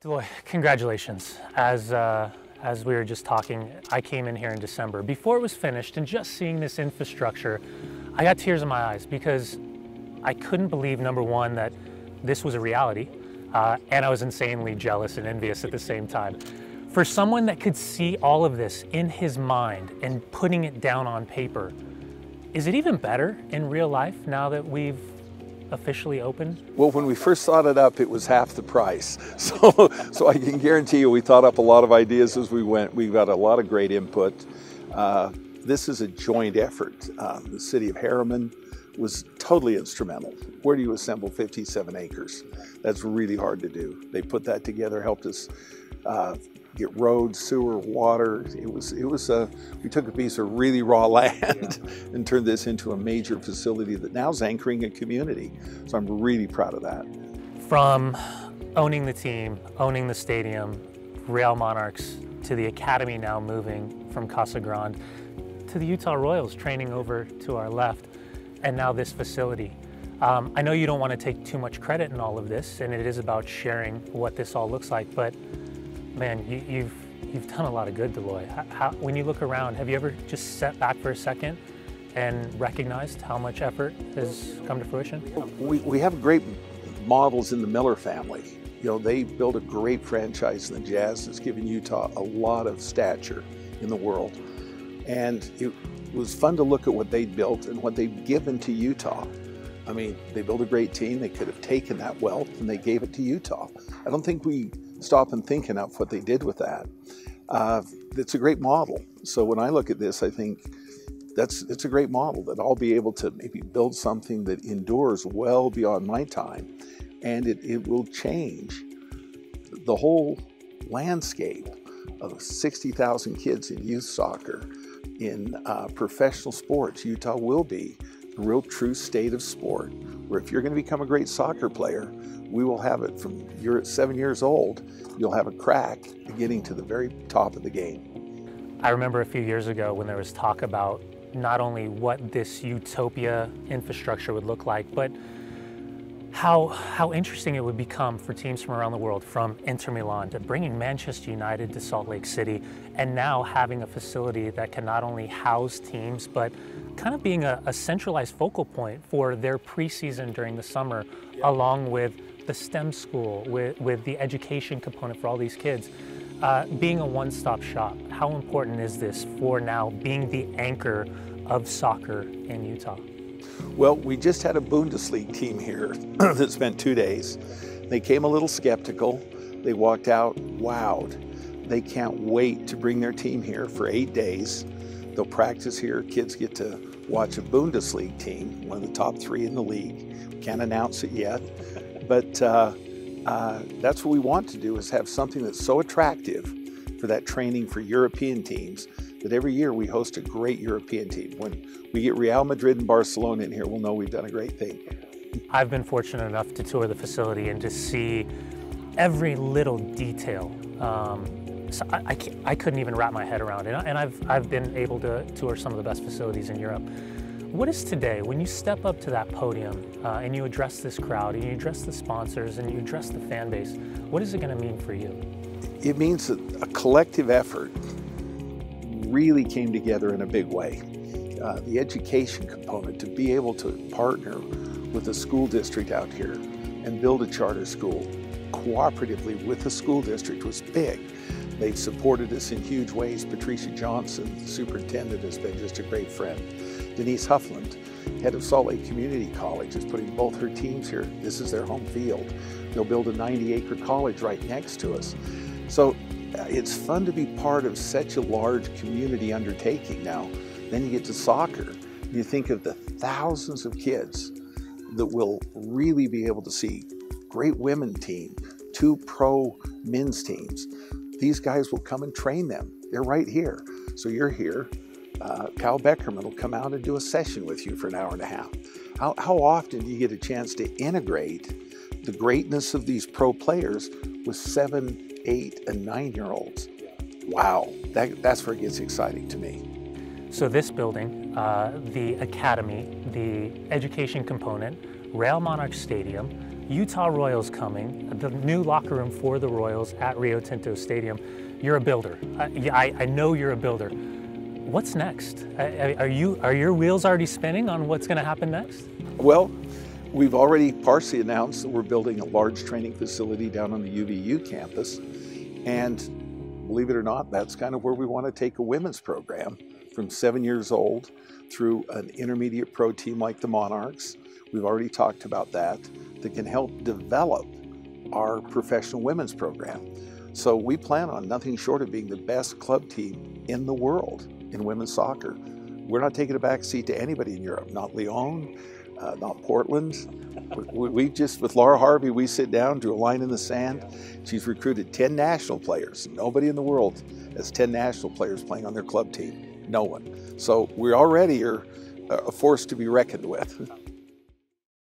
Deloy, congratulations. As we were just talking, I came in here in December. Before it was finished and just seeing this infrastructure, I got tears in my eyes because I couldn't believe, number one, that this was a reality, and I was insanely jealous and envious at the same time. For someone that could see all of this in his mind and putting it down on paper, is it even better in real life now that we've officially opened? Well, when we first thought it up, it was half the price. So I can guarantee you we thought up a lot of ideas as we went. We got a lot of great input. This is a joint effort. The city of Harriman was totally instrumental. Where do you assemble 57 acres? That's really hard to do. They put that together, helped us get roads, sewer, water. We took a piece of really raw land and turned this into a major facility that now is anchoring a community. So I'm really proud of that. From owning the team, owning the stadium, Real Monarchs, to the academy now moving from Casa Grande, to the Utah Royals training over to our left, and now this facility. I know you don't want to take too much credit in all of this, and it is about sharing what this all looks like, but man, you've done a lot of good, Deloy. When you look around, have you ever just sat back for a second and recognized how much effort has come to fruition? We have great models in the Miller family. You know, they built a great franchise in the Jazz that's given Utah a lot of stature in the world. And it was fun to look at what they'd built and what they'd given to Utah. I mean, they built a great team. They could have taken that wealth and they gave it to Utah. I don't think we stop and think enough what they did with that. It's a great model. So when I look at this, I think it's a great model that I'll be able to maybe build something that endures well beyond my time, and it will change the whole landscape of 60,000 kids in youth soccer, in professional sports. Utah will be a real true state of sport, where if you're going to become a great soccer player, we will have it from you're 7 years old, you'll have a crack at getting to the very top of the game. I remember a few years ago when there was talk about not only what this utopia infrastructure would look like, but how interesting it would become for teams from around the world, from Inter Milan to bringing Manchester United to Salt Lake City, and now having a facility that can not only house teams, but kind of being a centralized focal point for their preseason during the summer, along with the STEM school, with the education component for all these kids. Being a one-stop shop, how important is this for now being the anchor of soccer in Utah? Well, we just had a Bundesliga team here that spent 2 days. They came a little skeptical. They walked out wowed. They can't wait to bring their team here for 8 days. They'll practice here. Kids get to watch a Bundesliga team, one of the top 3 in the league. Can't announce it yet, but that's what we want to do, is have something that's so attractive for that training for European teams that every year we host a great European team. When we get Real Madrid and Barcelona in here, we'll know we've done a great thing. I've been fortunate enough to tour the facility and to see every little detail. So I couldn't even wrap my head around it, and I've been able to tour some of the best facilities in Europe. What is today, when you step up to that podium and you address this crowd and you address the sponsors and you address the fan base, what is it going to mean for you? It means that a collective effort really came together in a big way. The education component, to be able to partner with a school district out here and build a charter school cooperatively with the school district, was big. They've supported us in huge ways. Patricia Johnson, the superintendent, has been just a great friend. Denise Huffland, head of Salt Lake Community College, is putting both her teams here. This is their home field. They'll build a 90-acre college right next to us. So it's fun to be part of such a large community undertaking now. Then you get to soccer. You think of the thousands of kids that will really be able to see great women team, 2 pro men's teams. These guys will come and train them. They're right here. So you're here. Kyle Beckerman will come out and do a session with you for an hour and a half. How often do you get a chance to integrate the greatness of these pro players with 7, 8, and 9-year-olds? Wow, that's where it gets exciting to me. So this building, the academy, the education component, Real Monarch Stadium, Utah Royals coming, the new locker room for the Royals at Rio Tinto Stadium. You're a builder. I know you're a builder. What's next? Are your wheels already spinning on what's going to happen next? Well, we've already partially announced that we're building a large training facility down on the UVU campus. And believe it or not, that's kind of where we want to take a women's program from 7 years old through an intermediate pro team like the Monarchs. We've already talked about that can help develop our professional women's program. So we plan on nothing short of being the best club team in the world in women's soccer. We're not taking a back seat to anybody in Europe, not Lyon, not Portland. We just, with Laura Harvey, we sit down, drew a line in the sand. She's recruited 10 national players. Nobody in the world has 10 national players playing on their club team. No one. So we already are a force to be reckoned with.